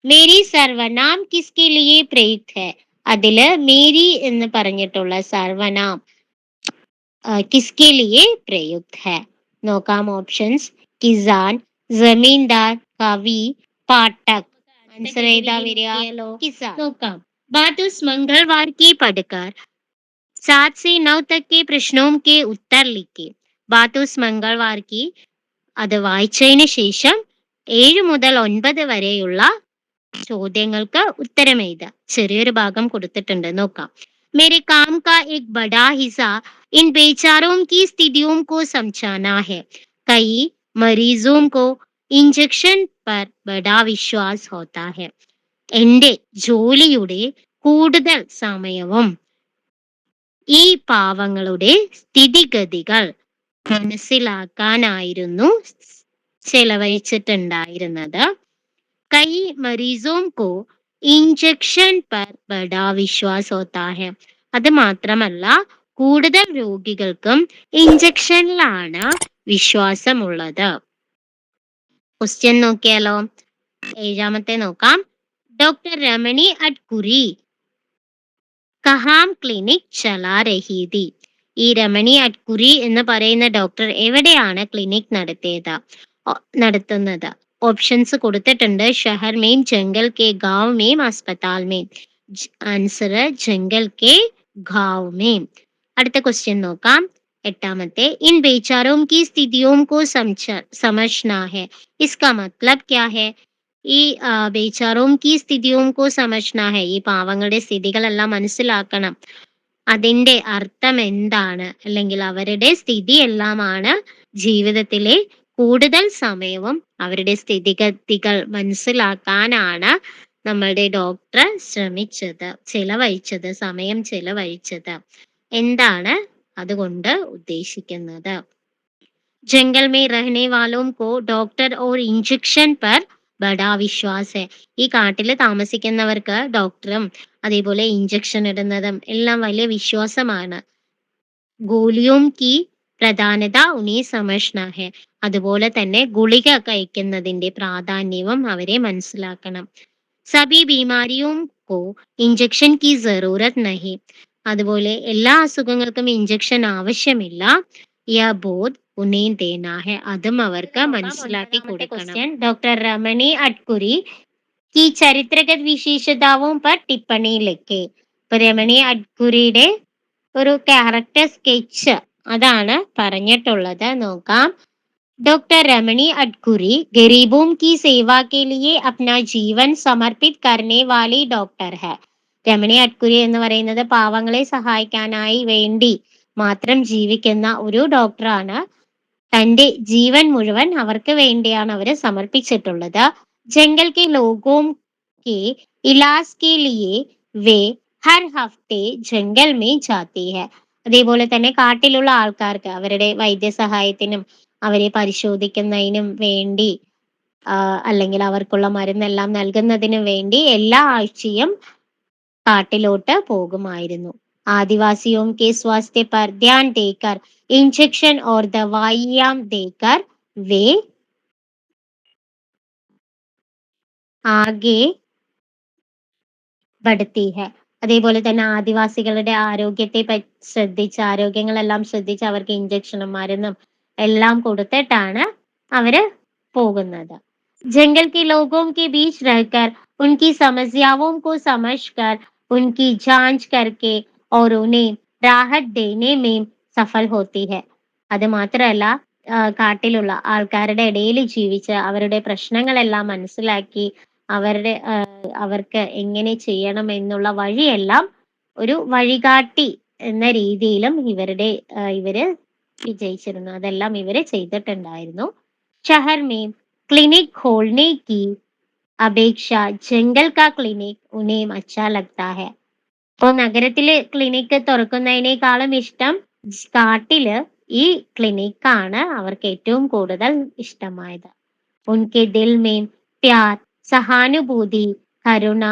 മേരി സർവനാം കിസ്കെ ലിയെ പ്രയുക്ത് ഹൈ. അതില് മേരി എന്ന് പറഞ്ഞിട്ടുള്ള സർവനാം കിസ്കെ ലിയെ പ്രയുക്ത് ഹൈ. നോക്കാം ഓപ്ഷൻസ്. കിസാൻ, ജമീന്ദാർ, കവി, പാഠക്. ആൻസർ ഏതാ വരിക? കിസാൻ. നോക്കാം. बात उस मंगलवार की पढ़कर 7 से 9 तक के प्रश्नों के उत्तर लिखे. बात उस मंगलवार की അത് വായിച്ചതിന് ശേഷം 7 മുതൽ 9 വരെയുള്ള ചോദ്യങ്ങൾക്ക് ഉത്തരം എഴുതുക. ചെറിയൊരു ഭാഗം കൊടുത്തിട്ടുണ്ട്. നോക്കാം. मेरे काम का एक बड़ा हिस्सा इन बेचारों की स्थितियों को समझाना है. कई मरीजों को इंजेक्शन पर बड़ा विश्वास होता है. എന്റെ ജോലിയുടെ കൂടുതൽ സമയവും ഈ പാവങ്ങളുടെ സ്ഥിതിഗതികൾ മനസ്സിലാക്കാനായിരുന്നു ചെലവഴിച്ചിട്ടുണ്ടായിരുന്നത്. കൈ മരീസോം കോ ഇഞ്ചക്ഷൻ പർ ബഡാ വിശ്വാസ് ഹോത്താ ഹെ. അത് മാത്രമല്ല കൂടുതൽ രോഗികൾക്കും ഇഞ്ചക്ഷനിലാണ് വിശ്വാസമുള്ളത്. ക്വസ്റ്റ്യൻ നോക്കിയാലോ. 7ാമത്തെ നോക്കാം. ഡോക്ടർ രമണി അഡ്കുരി കഹാം ക്ലിനിക് ചലാ രഹി തി. ഈ രമണി അഡ്കുരി എന്ന് പറയുന്ന ഡോക്ടർ എവിടെയാണ് ക്ലിനിക് നടത്തുന്നത്? ഓപ്ഷൻസ് കൊടുത്തിട്ടുണ്ട്. ഷഹർ മേം, ജംഗൽ കെ, ഗാവ് മേം, അസ്പതാൽ മേം. ആൻസർ ജംഗൽ കെ, ഗാവ് മേം. അടുത്ത ക്വസ്റ്റ്യൻ നോക്കാം. 8ാമത്തെ. ഇൻ ബേചാരോം കി സ്ഥിതിയോം കോ സമജ്നാ ഹെ. ഇസ്കാ മത്ലബ് ക്യാ ഹെ? ഈ ബേചാരോം കി സ്ഥിതിയോം കോ സമജ്നാ ഹെ. ഈ പാവങ്ങളുടെ സ്ഥിതികളെല്ലാം മനസ്സിലാക്കണം. അതിന്റെ അർത്ഥം എന്താണ്? അല്ലെങ്കിൽ അവരുടെ സ്ഥിതി എല്ലാമാണ് ജീവിതത്തിലെ കൂടുതൽ സമയവും അവരുടെ സ്ഥിതിഗതികൾ മനസ്സിലാക്കാനാണ് നമ്മളുടെ ഡോക്ടർ സമയം ചെലവഴിച്ചത്. എന്താണ് അതുകൊണ്ട് ഉദ്ദേശിക്കുന്നത്? ജംഗൽ മേ രഹ്നെ വാലോം കോ ഡോക്ടർ ഓർ ഇഞ്ചക്ഷൻ പർ ബഡാ വിശ്വാസ് ഹെ. ഈ കാട്ടില് താമസിക്കുന്നവർക്ക് ഡോക്ടറും അതേപോലെ ഇഞ്ചക്ഷൻ ഇടുന്നതും എല്ലാം വലിയ വിശ്വാസമാണ്. ഗോലിയോം കി പ്രധാനത ഉനി സമജ്നാ ഹെ. അതുപോലെ തന്നെ ഗുളിക കഴിക്കുന്നതിന്റെ പ്രാധാന്യവും അവരെ മനസ്സിലാക്കണം. സബി ബീമാരിയോം കോ ഇഞ്ചക്ഷൻ കി ജറൂരത് നഹി. അതുപോലെ എല്ലാ അസുഖങ്ങൾക്കും ഇഞ്ചക്ഷൻ ആവശ്യമില്ല. യ ബോധ് ഉന്നേൻ ദേനാ ഹെ. അതും അവർക്ക് മനസ്സിലാക്കി കൊടുക്കണം. ഡോക്ടർ രമണി അഡ്കുരി की ചരിത്രഗത വിശേഷതാവും पर टिप्पणी लिखे. ഇപ്പൊ രമണി അഡ്കുരിയുടെ ഒരു ക്യാരക്ടർ സ്കെച്ച് അതാണ് പറഞ്ഞിട്ടുള്ളത്. നോക്കാം. डॉक्टर रमणी अडकुरी गरीबों की सेवा के लिए अपना जीवन समर्पित करने वाली डॉक्टर है. രമണി അഡ്കുരി എന്ന് പറയുന്നത് പാവങ്ങളെ സഹായിക്കാനായി വേണ്ടി മാത്രം ജീവിക്കുന്ന ഒരു ഡോക്ടറാണ്. തന്റെ ജീവൻ മുഴുവൻ അവർക്ക് വേണ്ടിയാണ് അവര് സമർപ്പിച്ചിട്ടുള്ളത്. ജംഗൽ കെ ലോഗോം കെ इलाज के लिए वे ഹർ ഹഫ്തെ ജംഗൽ മേ ജാത്തി ഹെ. അതേപോലെ തന്നെ കാട്ടിലുള്ള ആൾക്കാർക്ക് അവരുടെ വൈദ്യസഹായത്തിനും അവരെ പരിശോധിക്കുന്നതിനും വേണ്ടി അല്ലെങ്കിൽ അവർക്കുള്ള മരുന്നെല്ലാം നൽകുന്നതിന് വേണ്ടി എല്ലാ ആഴ്ചയും കാട്ടിലോട്ട് പോകുമായിരുന്നു. आदिवासियों के स्वास्थ्य पर ध्यान देकर इंजेक्शन और दवाइयां देकर वे ആകെ ബഡ്ത്തി ഹെ. അതേപോലെ തന്നെ ആദിവാസികളുടെ ആരോഗ്യത്തെ ശ്രദ്ധിച്ച് ആരോഗ്യങ്ങളെല്ലാം ശ്രദ്ധിച്ച് അവർക്ക് ഇഞ്ചക്ഷനും മരുന്നും എല്ലാം കൊടുത്തിട്ടാണ് അവര് പോകുന്നത്. जंगल के लोगों के बीच रहकर उनकी समस्याओं को समझकर उनकी जांच करके और उन्हें राहत देने में സഫൽ होती है. അത് മാത്രമല്ല കാട്ടിലുള്ള ആൾക്കാരുടെ ഇടയിൽ ജീവിച്ച് അവരുടെ പ്രശ്നങ്ങളെല്ലാം മനസ്സിലാക്കി അവർക്ക് എങ്ങനെ ചെയ്യണം എന്നുള്ള വഴിയെല്ലാം ഒരു വഴികാട്ടി എന്ന രീതിയിലും ഇവര് വിജയിച്ചിരുന്നു. അതെല്ലാം ഇവര് ചെയ്തിട്ടുണ്ടായിരുന്നു. शहर में क्लिनिक खोलने की अपेक्षा जंगल का क्लिनिक उन्हें अच्छा लगता है. അപ്പോൾ നഗരത്തില് ക്ലിനിക്ക് തുറക്കുന്നതിനേക്കാളും ഇഷ്ടം കാട്ടില് ഈ ക്ലിനിക്കാണ് അവർക്ക് ഏറ്റവും കൂടുതൽ ഇഷ്ടമായത്. उनके दिल में प्यार, സഹാനുഭൂതി, കരുണ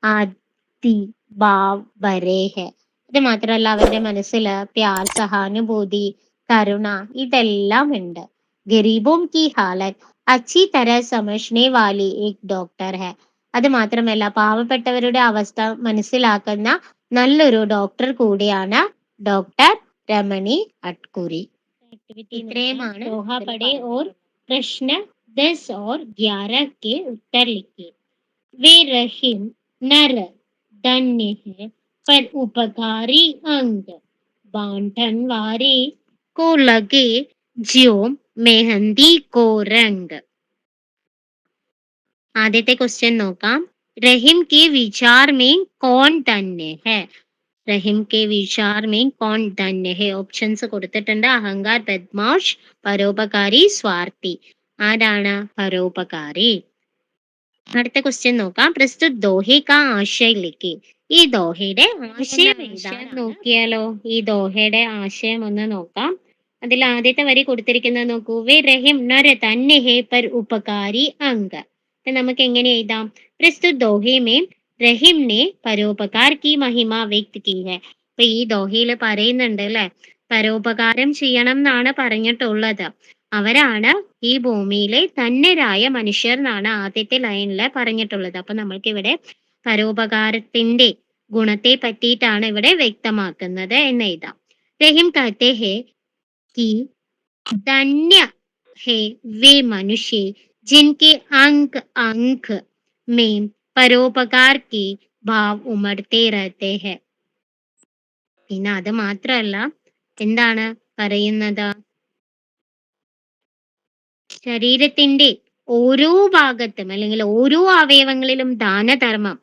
ആദി ഭാവ് ഭരേ ഹെ. ഇത് മാത്രമല്ല അവരുടെ മനസ്സില് പ്യാർ, സഹാനുഭൂതി, കരുണ ഇതെല്ലാം ഉണ്ട്. ഗരീബോം കി ഹാലത്ത് അച്ചി തരഹ സമജ്നെ വാലി ഏക് ഡോക്ടർ ഹെ. അത് മാത്രമല്ല പാവപ്പെട്ടവരുടെ അവസ്ഥ മനസ്സിലാക്കുന്ന നല്ലൊരു ഡോക്ടർ കൂടിയാണ് ഡോക്ടർ രമണി അട്കുരി. ഇത്രയുമാണ് ദോഹ പടേ ഓർ പ്രശ്ന 10 और 11 के उत्तर लिखे. वे रहीम नर धन्य है पर उपकारी अंग बांटन वारे को लगे ज्यो मेहंदी को रंग. ആദ്യത്തെ ക്വസ്റ്റ്യൻ നോക്കാം. रहीम के विचार में कौन धन्य है? रहीम के विचार में कौन धन्य है? ഓപ്ഷൻസ് കൊടുത്തിട്ടുണ്ട്. അഹങ്കാർ, ബദ്മാഷ്, പരോപകാരി, സ്വാർത്ഥി. ആരാണ് പരോപകാരി? അടുത്ത ക്വസ്റ്റ്യൻ നോക്കാം. പ്രസ്തുത ദോഹെ കാ ആശയ ലിഖി. ഈ ദോഹയുടെ ആശയം എന്താണെന്ന് നോക്കിയാലോ? ഈ ദോഹയുടെ ആശയം ഒന്ന് നോക്കാം. അതിൽ ആദ്യത്തെ വരി കൊടുത്തിരിക്കുന്നത് നോക്കൂ. വേ റഹിം നര തന്നെ ഹേ പർ ഉപകാരി അംഗ. നമുക്ക് എങ്ങനെ എഴുതാം? പ്രസ്തുത ദോഹെ മേ റഹിം നെ പരോപകാർ കി മഹിമ വ്യക്ത് കി ഹെ. അപ്പൊ ഈ ദോഹയിൽ പറയുന്നുണ്ട് അല്ലെ, പരോപകാരം ചെയ്യണം എന്നാണ് പറഞ്ഞിട്ടുള്ളത്. അവരാണ് ഈ ഭൂമിയിലെ ധന്യരായ മനുഷ്യർ എന്നാണ് ആദ്യത്തെ ലൈനില് പറഞ്ഞിട്ടുള്ളത്. അപ്പൊ നമ്മൾക്ക് ഇവിടെ പരോപകാരത്തിന്റെ ഗുണത്തെ പറ്റിയിട്ടാണ് ഇവിടെ വ്യക്തമാക്കുന്നത് എന്ന് എഴുതാം. റഹിം കഹത്തെ ഹെ कि धन्य है वे मनुष्य जिनके अंक अंक में परोपकार के भाव उमड़ते रहते हैं. പിന്നെ അത് മാത്രമല്ല എന്താണ് പറയുന്നത്? ശരീരത്തിന്റെ ഓരോ ഭാഗത്തും അല്ലെങ്കിൽ ഓരോ അവയവങ്ങളിലും ദാനധർമ്മം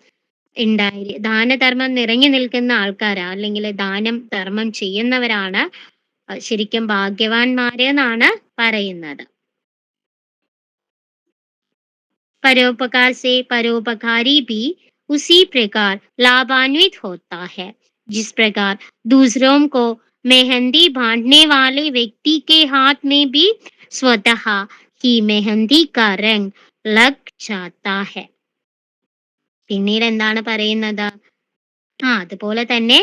നിറഞ്ഞു നിൽക്കുന്ന ആൾക്കാരാ അല്ലെങ്കിൽ ദാനം ധർമ്മം ചെയ്യുന്നവരാണ് ശരിക്കും ഭാഗ്യവാന്മാര് എന്നാണ് പറയുന്നത്. परोपकार से परोपकारी भी उसी प्रकार लाभान्वित होता है जिस प्रकार दूसरों को मेहंदी बांटने वाले व्यक्ति के हाथ में भी स्वतः ही मेहंदी का रंग लग जाता है. പിന്നീട് എന്താണ് പറയുന്നത്? അതുപോലെ തന്നെ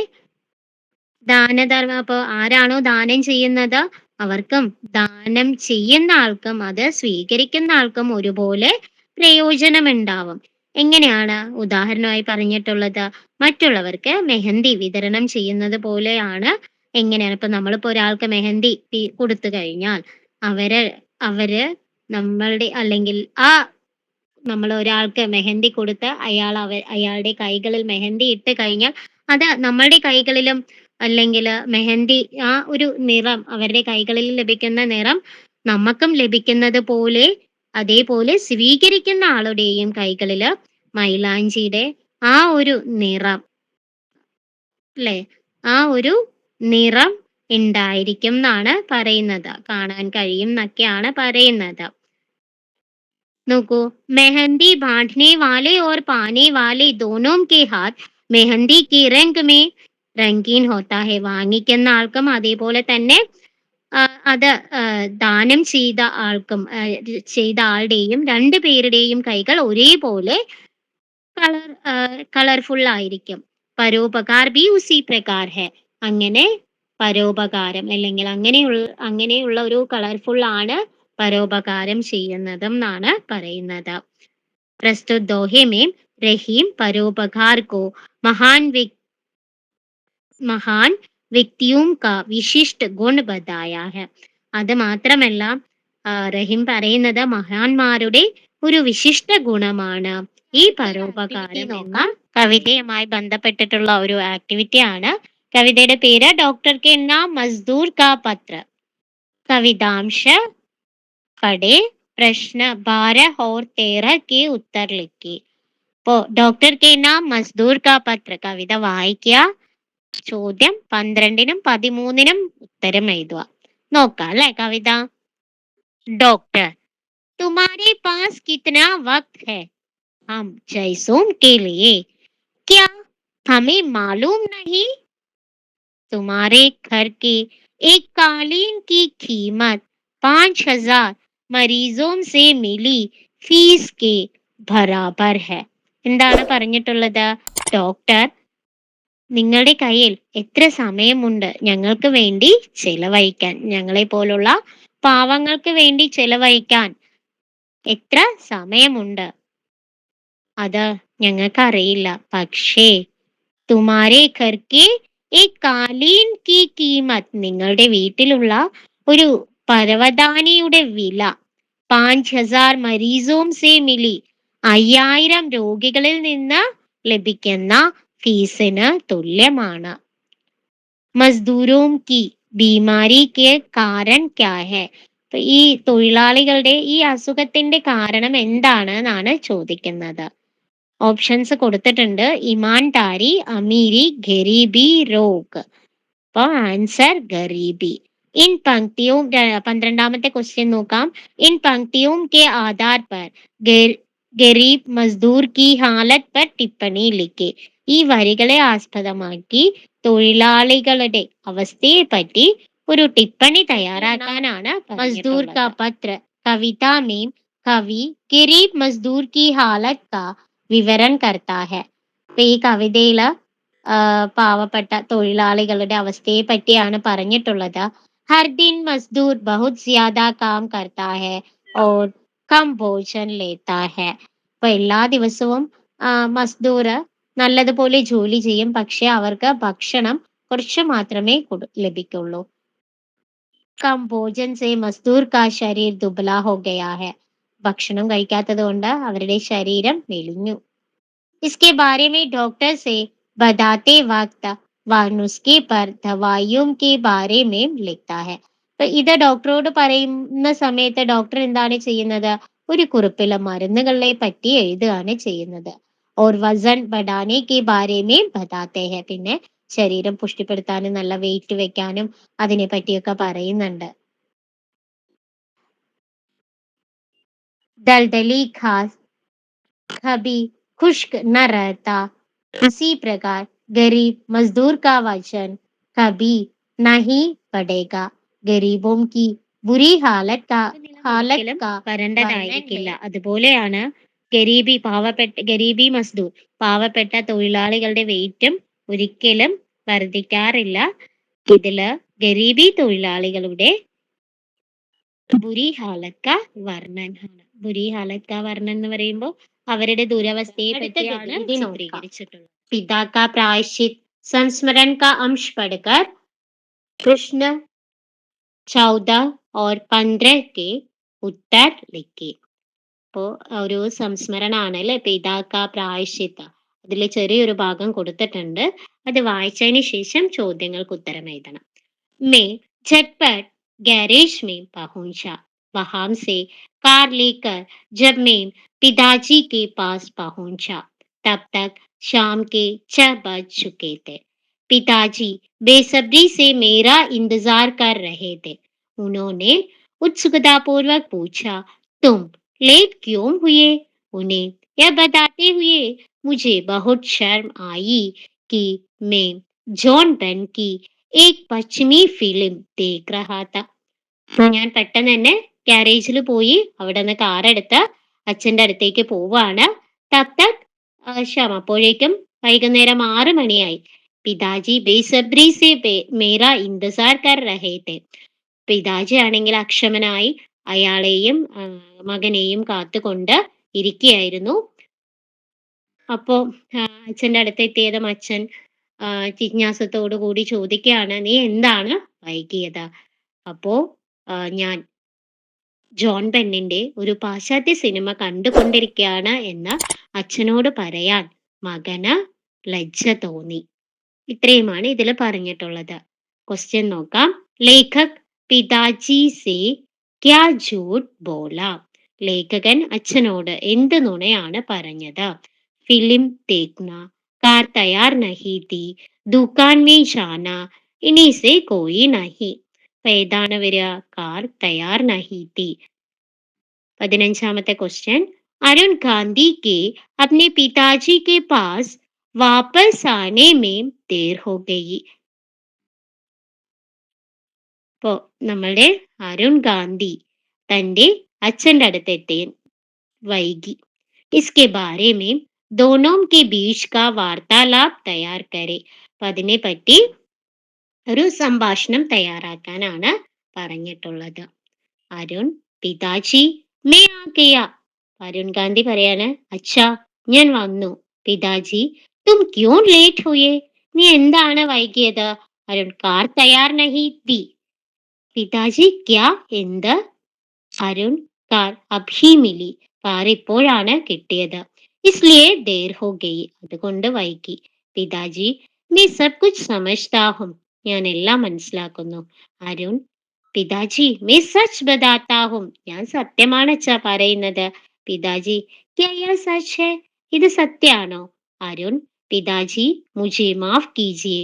ദാനധർമ്മം. അപ്പൊ ആരാണോ ദാനം ചെയ്യുന്നത് അവർക്കും ദാനം ചെയ്യുന്ന ആൾക്കും അത് സ്വീകരിക്കുന്ന ആൾക്കും ഒരുപോലെ പ്രയോജനമുണ്ടാവും. എങ്ങനെയാണ് ഉദാഹരണമായി പറഞ്ഞിട്ടുള്ളത്? മറ്റുള്ളവർക്ക് മെഹന്തി വിതരണം ചെയ്യുന്നത് പോലെയാണ്. എങ്ങനെയാണ്? ഇപ്പൊ നമ്മളിപ്പോ ഒരാൾക്ക് മെഹന്തി കൊടുത്തു കഴിഞ്ഞാൽ അവര് നമ്മളുടെ അല്ലെങ്കിൽ നമ്മൾ ഒരാൾക്ക് മെഹന്തി കൊടുത്ത് അയാളുടെ കൈകളിൽ മെഹന്തി ഇട്ട് കഴിഞ്ഞാൽ അത് നമ്മളുടെ കൈകളിലും അല്ലെങ്കിൽ മെഹന്തി ഒരു നിറം അവരുടെ കൈകളിൽ ലഭിക്കുന്ന നിറം നമുക്കും ലഭിക്കുന്നത് പോലെ അതേപോലെ സ്വീകരിക്കുന്ന ആളുടെയും കൈകളില് മൈലാഞ്ചിയുടെ ഒരു നിറം അല്ലെ ഒരു നിറം ഉണ്ടായിരിക്കും എന്നാണ് പറയുന്നത്. കാണാൻ കഴിയും എന്നൊക്കെയാണ് പറയുന്നത്. നോക്കൂ, मेहंदी बांटने वाले और पाने वाले दोनों के हाथ मेहंदी के रंग में रंगीन होता है. വാങ്ങിക്കുന്ന ആൾക്കും അതേപോലെ തന്നെ അത് ദാനം ചെയ്ത ആൾക്കും ചെയ്ത ആളുടെയും രണ്ടു പേരുടെയും കൈകൾ ഒരേപോലെ കളർഫുൾ ആയിരിക്കും. പരോപകാർ ബി ഉസി പ്രകാർ ഹെ. അങ്ങനെ പരോപകാരം അല്ലെങ്കിൽ അങ്ങനെയുള്ള ഒരു കളർഫുൾ ആണ് പരോപകാരം ചെയ്യുന്നതും എന്നാണ് പറയുന്നത്. प्रस्तुत दोहे में रहीम परोपकार को महान महान വ്യക്തിയും का വിശിഷ്ട ഗുണ बताया है. അത് മാത്രമല്ല റഹീം പറയുന്നത് മഹാന്മാരുടെ ഒരു വിശിഷ്ട ഗുണമാണ് ഈ പരോപകാരം എന്ന കവിതയുമായി ബന്ധപ്പെട്ടിട്ടുള്ള ഒരു ആക്ടിവിറ്റി ആണ്. കവിതയുടെ പേര് ഡോക്ടർ കെ നാം മസ്ദൂർ കാ പത്ര. കവിതാംശ പഠേ പ്രശ്ന 12 और 13 के उत्तर लिखी. ഇപ്പോ ഡോക്ടർ കെ നാം മസ്ദൂർ കാ പത്ര കവിത വായിക്കുക, ചോദ്യം 12നും 13നും ഉത്തരം എഴുതുക. നോക്കാം അല്ലെ കവിത. डॉक्टर, तुम्हारे पास कितना वक्त है हम जैसों के लिए? क्या हमें मालूम नहीं? तुम्हारे घर के एक कालीन की कीमत 5,000 മരീസോं से मिली फीस के बराबर है. എന്താണ് പറഞ്ഞിട്ടുള്ളത്? ഡോക്ടർ, നിങ്ങളുടെ കയ്യിൽ എത്ര സമയമുണ്ട് ഞങ്ങൾക്ക് വേണ്ടി ചെലവഴിക്കാൻ, ഞങ്ങളെ പോലുള്ള പാവങ്ങൾക്ക് വേണ്ടി ചെലവഴിക്കാൻ എത്ര സമയമുണ്ട്? അത് ഞങ്ങൾക്കറിയില്ല. പക്ഷേ തുമാരെ ഘർക്കെ ഏക് കാലീൻ കി കീമത്ത്, നിങ്ങളുടെ വീട്ടിലുള്ള ഒരു പരവതാനിയുടെ വില 5,000 മരീസോം സേ മിലി, 5,000 രോഗികളിൽ നിന്ന് ലഭിക്കുന്ന ഫീസിന് തുല്യമാണ്. മസ്ദൂരോം കി ബീമാരി കെ കാരൺ ക്യാ ഹെ? ഈ തൊഴിലാളികളുടെ ഈ അസുഖത്തിന്റെ കാരണം എന്താണ് എന്നാണ് ചോദിക്കുന്നത്. ഓപ്ഷൻസ് കൊടുത്തിട്ടുണ്ട്. ഇമാൻദാരി, അമീരി, ഗരീബി, രോഗ്. അപ്പൊ ആൻസർ ഗരീബി. ഇൻ പങ്ക്തിയും 12ാമത്തെ ക്വസ്റ്റ്യൻ നോക്കാം. ഇൻ പങ്ക്തിയും കെ ആധാർ പർ ഗരീബ് മസ്ദൂർ കി ഹാലത് പർ ടിപ്പണി ലിഖെ. ഈ വരികളെ ആസ്പദമാക്കി തൊഴിലാളികളുടെ അവസ്ഥയെ പറ്റി ഒരു ടിപ്പണി തയ്യാറാക്കാനാണ്. മസ്ദൂർ കാ പത്ര കവിത में കവി ഗരീബ് മസ്ദൂർ കി ഹാലത് കാ വിവരൺ കർത്താ ഹെ. അപ്പൊ ഈ കവിതയില് പാവപ്പെട്ട തൊഴിലാളികളുടെ അവസ്ഥയെ പറ്റിയാണ് പറഞ്ഞിട്ടുള്ളത്. ഹർ ദിൻ മസ്ദൂർ ബഹുത് ജ്യാദാ calm കർത്താ he or come Bhojan ലേത്താ ഹെ. അപ്പൊ എല്ലാ ദിവസവും മസ്ദൂർ നല്ലതുപോലെ ജോലി ചെയ്യും, പക്ഷെ അവർക്ക് ഭക്ഷണം കുറച്ച് മാത്രമേ ലഭിക്കുള്ളൂ. കം ഭോജൻ സേ മസ്ദൂർ കാ ശരീർ ദുബല ഹോ ഗയാ ഹെ. ഭക്ഷണം കഴിക്കാത്തത് കൊണ്ട് അവരുടെ ശരീരം മെലിഞ്ഞു. इसके बारे में डॉक्टर से बताते वक्त वह नुस्खे पर दवाइयों के बारे में लिखता है. അപ്പൊ ഇത് ഡോക്ടറോട് പറയുന്ന സമയത്ത് ഡോക്ടർ എന്താണ് ചെയ്യുന്നത്? ഒരു കുറിപ്പിലെ മരുന്നുകളെ പറ്റി എഴുതുകയാണ് ചെയ്യുന്നത്. और वजन बढ़ाने के बारे में बताते हैं. പിന്നെ ശരീരം പുഷ്ടിപ്പെടുത്താനും നല്ല വെയിറ്റ് വെക്കാനും അതിനെ പറ്റിയൊക്കെ പറയുന്നുണ്ട്. दलदली घास कभी खुश्क न रहता, उसी प्रकार गरीब मजदूर का वजन कभी नहीं बढ़ेगा. गरीबों की बुरी हालत का വരണ്ടതായിരിക്കില്ല. അതുപോലെയാണ് ഗരീബി മസ്ദൂർ പാവപ്പെട്ട തൊഴിലാളികളുടെ വെയിറ്റും ഒരിക്കലും വർദ്ധിക്കാറില്ല. ഇതില് ഗരീബി തൊഴിലാളികളുടെ ബുരി ഹാലത് കാ വർണ്ണൻ ആണ്. ബുരി ഹാലത് കാ വർണ്ണൻ എന്ന് പറയുമ്പോൾ അവരുടെ ദുരവസ്ഥയെ പറ്റിയാണ് ചിത്രീകരിച്ചിട്ടുള്ളത്. പിതാ കാ പ്രായശ്ചിത് സംസ്മരൺ കാ അംശ പഠിക്കർ പ്രശ്ന 14 और 15 के उत्तर लिखे. അപ്പോ ഒരു സംസ്മരണാണ് അല്ലെ, പിതാ കാ പ്രായശ്ചിത്ത. അതിൽ ചെറിയൊരു ഭാഗം കൊടുത്തിട്ടുണ്ട്. അത് വായിച്ചതിന് ശേഷം ചോദ്യങ്ങൾക്ക് ഉത്തരം എഴുതണം. मैं झटपट गैरेज में पहुंचा. वहां से कार लेकर जब मैं पिताजी के पास पहुंचा तब तक शाम के 6 बज चुके थे. पिताजी बेसब्री से मेरा इंतजार कर रहे थे. उन्होंने उत्सुकतापूर्वक पूछा, तुम लेट क्यों हुए? उन्हें यह बताते हुए मुझे बहुत शर्म आई कि मैं ജോൺ ബെൻ की एक പശ്ചിമി ഫിലിം देख रहा था. ഞാൻ പെട്ടെന്ന് തന്നെ ഗ്യാരേജിൽ പോയി അവിടെ നിന്ന് കാർ എടുത്ത് അച്ഛന്റെ അടുത്തേക്ക് പോവാണ്. തബ് തക് ശാം അപ്പോഴേക്കും വൈകുന്നേരം 6 മണിയായി. പിതാജി ബേസബ്രി സെ മേരാ ഇന്റസാർ കർ രഹേ തെ. പിതാജി ആണെങ്കിൽ അക്ഷമനായി അയാളെയും മകനെയും കാത്തുകൊണ്ട് ഇരിക്കുകയായിരുന്നു. അപ്പോ അച്ഛന്റെ അടുത്തെത്തിയതും അച്ഛൻ ജിജ്ഞാസത്തോടു കൂടി ചോദിക്കുകയാണ്, നീ എന്താണ് വൈകിയത്? അപ്പോ ഞാൻ ജോൺ ബെന്നിന്റെ ഒരു പാശ്ചാത്യ സിനിമ കണ്ടുകൊണ്ടിരിക്കുകയാണ് എന്ന് അച്ഛനോട് പറയാൻ മകന് ലജ്ജ തോന്നി. ഇത്രയുമാണ് ഇതിൽ പറഞ്ഞിട്ടുള്ളത്. ക്വസ്റ്റ്യൻ നോക്കാം. ലേഖക് പിതാജി സേ ക്യാ झूठ बोला? ലേഖകൻ അച്ഛനോട് എന്ത് നുണയാണ് പറഞ്ഞത്? ഫിലിം देखना, कार तैयार नहीं थी, दुकान में जाना, इन्हीं से कोई नहीं. ഏതാണ് വരിക? കാർ തയ്യാർ നഹി തി. 15ാമത്തെ ക്വസ്റ്റ്യൻ. अरुण गांधी के अपने पिताजी के पास वापस आने में देर हो गई. ഇപ്പോ നമ്മളുടെ അരുൺ ഗാന്ധി തന്റെ അച്ഛന്റെ അടുത്തെത്താൻ വൈകി. इसके बारे में दोनों के बीच का वार्तालाप तैयार करे. അപ്പൊ അതിനെ പറ്റി ഒരു സംഭാഷണം തയ്യാറാക്കാനാണ് പറഞ്ഞിട്ടുള്ളത്. അരുൺ പിതാജി മേ ആ ഗയ. അരുൺ ഗാന്ധി പറയാണ്, അച്ഛാ ഞാൻ വന്നു. പിതാജി തും ക്യോं ലേറ്റ് ഹുയേ? നീ എന്താണ് വൈകിയത്? അരുൺ കാർ തയ്യാർ നഹി തി. പിതാജി ക്യാ എന്ത്? അരുൺ കാർ അഭി മിലി. കാർ ഇപ്പോഴാണ് കിട്ടിയത്. ഇസ്ലിയേ ദേർ ഹോ ഗയി. അതുകൊണ്ട് വൈകി. പിതാജി मैं सब कुछ समझता हूँ. ഞാൻ എല്ലാം മനസ്സിലാക്കുന്നു. അരുൺ പിതാജി मैं सच बताता हूँ. ഞാൻ സത്യമാണ് അച്ഛാ പറയുന്നത്. പിതാജി क्या यह सच है? ഇത് സത്യാണോ? അരുൺ പിതാജി मुझे माफ कीजिए.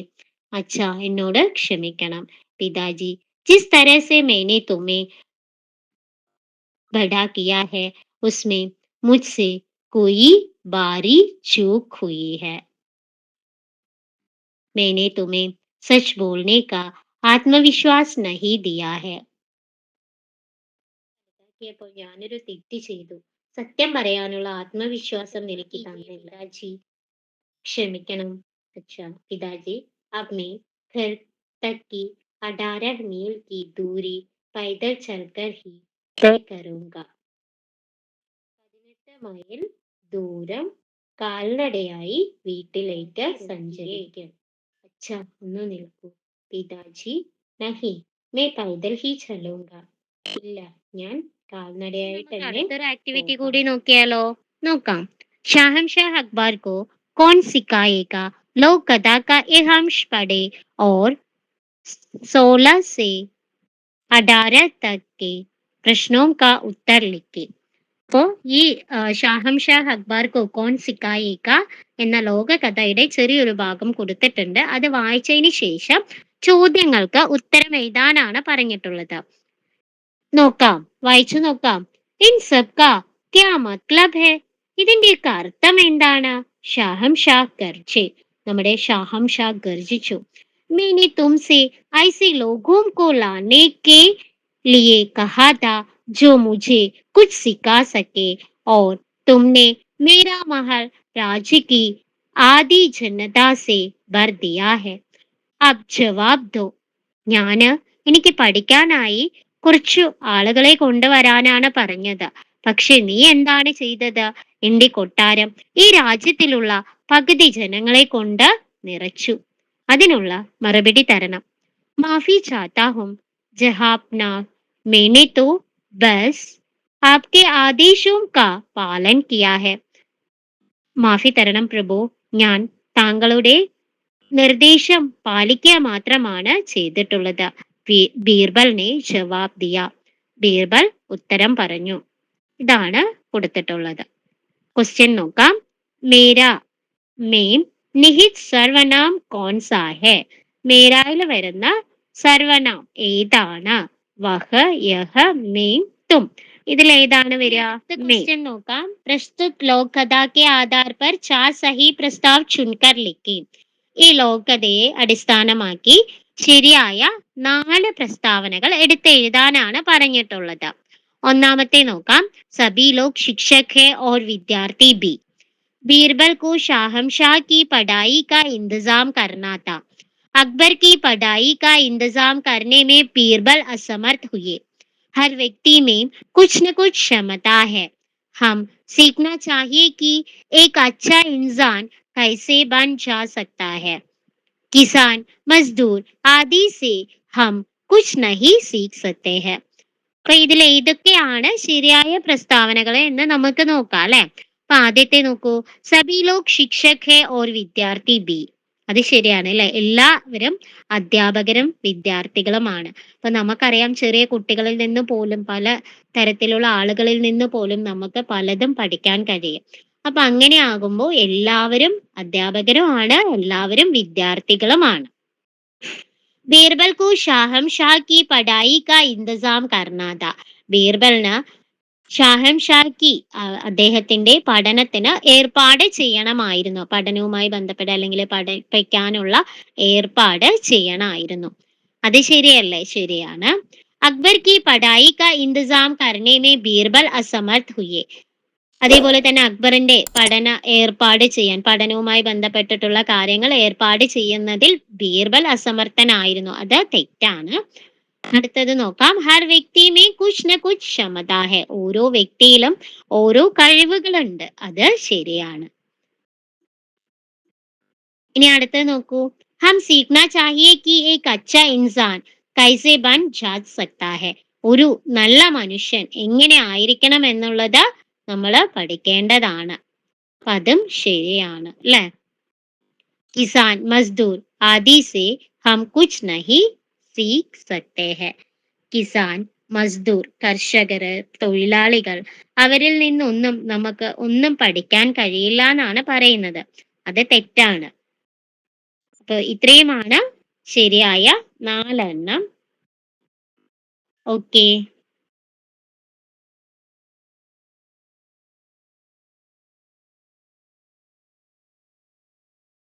അച്ഛാ എന്നോട് ക്ഷമിക്കണം. പിതാജി जिस तरह से मैंने तुम्हें बड़ा किया है उसमें मुझसे कोई बारी चूक हुई है. मैंने तुम्हें सच बोलने का आत्मविश्वास नहीं दिया है. ഞാനൊരു തെറ്റ് ചെയ്തു. സത്യം പറയാനുള്ള ആത്മവിശ്വാസം എനിക്ക് തന്നില്ല. ജി ക്ഷമിക്കണം അച്ഛാ. പിതാജി अब मैं घर तक की 18 मील की दूरी पैदल चलकर ही तय करूंगा. 18 മൈൽ ദൂരം കാൽനടയായി വീട്ടിലേക്ക് സഞ്ചരിക്കും. അച്ഛാ ഒന്ന് നിൽക്കൂ. പിതാജി നഹി मैं पैदल ही चलूंगा. ഇല്ല ഞാൻ കാൽനടയായിട്ട് തന്നെ. അടുത്തൊരു ആക്ടിവിറ്റി കൂടി നോക്കിയാലോ? നോക്കാം. शाहनशाह अकबर को कौन सिखाएगा? लोक कथा का एक अंश पढ़े और 16 से 18 तक के प्रश्नों का उत्तर लिखे. അപ്പോ ഈ ഷാഹംഷാഹ് അക്ബർക്കോ കോൺ സിക്കായേക എന്ന ലോകകഥയുടെ ചെറിയൊരു ഭാഗം കൊടുത്തിട്ടുണ്ട്. അത് വായിച്ചതിന് ശേഷം ചോദ്യങ്ങൾക്ക് ഉത്തരം എഴുതാനാണ് പറഞ്ഞിട്ടുള്ളത്. നോക്കാം, വായിച്ചു നോക്കാം. ഇൻ സബ് കാ ക്യാ മത്ലബ് ഹെ? ഇതിന്റെയൊക്കെ അർത്ഥം എന്താണ്? ഷാഹംഷാഹ് ഗർജെ. നമ്മുടെ ഷാഹംഷാഹ് ഗർജിച്ചു. मैंने तुमसे ऐसे लोगों को लाने के लिए कहा था जो मुझे कुछ सिखा सके और तुमने मेरा महल राज्य की आधी जनता से भर दिया है. अब जवाब दो. ഞാന് എനിക്ക് പഠിക്കാനായി കുറച്ചു ആളുകളെ കൊണ്ടുവരാനാണ് പറഞ്ഞത്. പക്ഷെ നീ എന്താണ് ചെയ്തത്? എന്റെ കൊട്ടാരം ഈ രാജ്യത്തിലുള്ള പകുതി ജനങ്ങളെ കൊണ്ട് നിറച്ചു. അതിനുള്ള മറുപടി തരണം. മാഫി ചാത്താ ഹും ജഹാപ്ന. मैंने तो बस आपके आदेशों का पालन किया है. മാഫി തരണം പ്രഭു, ഞാൻ താങ്കളുടെ നിർദ്ദേശം പാലിക്കുക മാത്രമാണ് ചെയ്തിട്ടുള്ളത്. ബീർബലിനെ ജവാബ് ദിയ. ബീർബൽ ഉത്തരം പറഞ്ഞു. ഇതാണ് കൊടുത്തിട്ടുള്ളത്. ക്വസ്റ്റ്യൻ നോക്കാം. മേരാ മേം നിഹിത് സർവനാം കോൺസാ ഹെ? മേരായിൽ വരുന്ന സർവനാം ഏതാണ്? വഹ യഹ മേം തും. ഇതിലേതാണ് വരിക? ക്വസ്റ്റ്യൻ നോക്കാം. പ്രസ്തുത് ലോകകഥാ के आधार पर 4 सही प्रस्ताव चुनकर लिखें. ഈ ലോകകഥയെ അടിസ്ഥാനമാക്കി ശരിയായ 4 പ്രസ്താവനകൾ എടുത്തെഴുതാനാണ് പറഞ്ഞിട്ടുള്ളത്. ഒന്നാമത്തെ നോക്കാം. സബി ലോഗ് ശിക്ഷക് ഹെ और विद्यार्थी भी. बीरबल को शाहमशाह की पढ़ाई का इंतजाम करना था. अकबर की पढ़ाई का इंतजाम करने में बीरबल असमर्थ हुए. हर व्यक्ति में कुछ न कुछ क्षमता है. हम सीखना चाहिए कि एक अच्छा इंसान कैसे बन जा सकता है. किसान, मजदूर आदि से हम कुछ नहीं सीख सकते हैं. അപ്പൊ ഇതിൽ ഏതൊക്കെയാണ് ശരിയായ പ്രസ്താവനകൾ എന്ന് നമുക്ക് നോക്കാം അല്ലെ. അപ്പൊ ആദ്യത്തെ നോക്കൂ. സബി ലോഗ് ശിക്ഷക് ഹെ ഓർ വിദ്യാർത്ഥി ബി. അത് ശരിയാണ് അല്ലെ. എല്ലാവരും അധ്യാപകരും വിദ്യാർത്ഥികളുമാണ്. അപ്പൊ നമുക്കറിയാം ചെറിയ കുട്ടികളിൽ നിന്ന് പോലും പല തരത്തിലുള്ള ആളുകളിൽ നിന്ന് പോലും നമുക്ക് പലതും പഠിക്കാൻ കഴിയും. അപ്പൊ അങ്ങനെ ആകുമ്പോൾ എല്ലാവരും അധ്യാപകരുമാണ്, എല്ലാവരും വിദ്യാർത്ഥികളുമാണ്. ബീർബൽ को शाहमशाह की पढ़ाई का इंतजाम करना था. ബീർബലിന് ഷാഹംഷാഹി അദ്ദേഹത്തിന്റെ പഠനത്തിന് ഏർപ്പാട് ചെയ്യണമായിരുന്നു. പഠനവുമായി ബന്ധപ്പെട്ട് അല്ലെങ്കിൽ പഠിപ്പിക്കാനുള്ള ഏർപ്പാട് ചെയ്യണമായിരുന്നു. അത് ശരിയല്ലേ? ശരിയാണ്. അക്ബർ की पढ़ाई का इंतजाम करने में बीरबल असमर्थ हुए. അതേപോലെ തന്നെ അക്ബറിന്റെ പഠനവുമായി ബന്ധപ്പെട്ടിട്ടുള്ള കാര്യങ്ങൾ ഏർപ്പാട് ചെയ്യുന്നതിൽ ബീർബൽ അസമർത്ഥനായിരുന്നു. അത് തെറ്റാണ്. അടുത്തത് നോക്കാം. ഹർ വ്യക്തി മേ കുച്ച് ന കുച്ച് ക്ഷമത ഹെ. ഓരോ വ്യക്തിയിലും ഓരോ കഴിവുകളുണ്ട്. അത് ശരിയാണ്. ഇനി അടുത്തത് നോക്കൂ. ഹം സീഖ്നാ ചാഹിയെ കി ഏക് അച്ഛാ ഇൻസാൻ കൈസെ ബൻ ജാ സക്താ ഹെ. ഒരു നല്ല മനുഷ്യൻ എങ്ങനെ ആയിരിക്കണം എന്നുള്ളത് നമ്മൾ പഠിക്കേണ്ടതാണ്. അപ്പൊ അതും ശരിയാണ് അല്ലെ. കിസാൻ, മസ്ദൂർ ആദി സെ ഹം കുച്ച് നഹി സീഖ് സക്തേ ഹെ. കിസാൻ, മസ്ദൂർ, കർഷകര്, തൊഴിലാളികൾ, അവരിൽ നിന്നൊന്നും നമുക്ക് ഒന്നും പഠിക്കാൻ കഴിയില്ല എന്നാണ് പറയുന്നത്. അത് തെറ്റാണ്. അപ്പൊ ഇത്രയുമാണ് ശരിയായ 4 എണ്ണം. ഓക്കെ.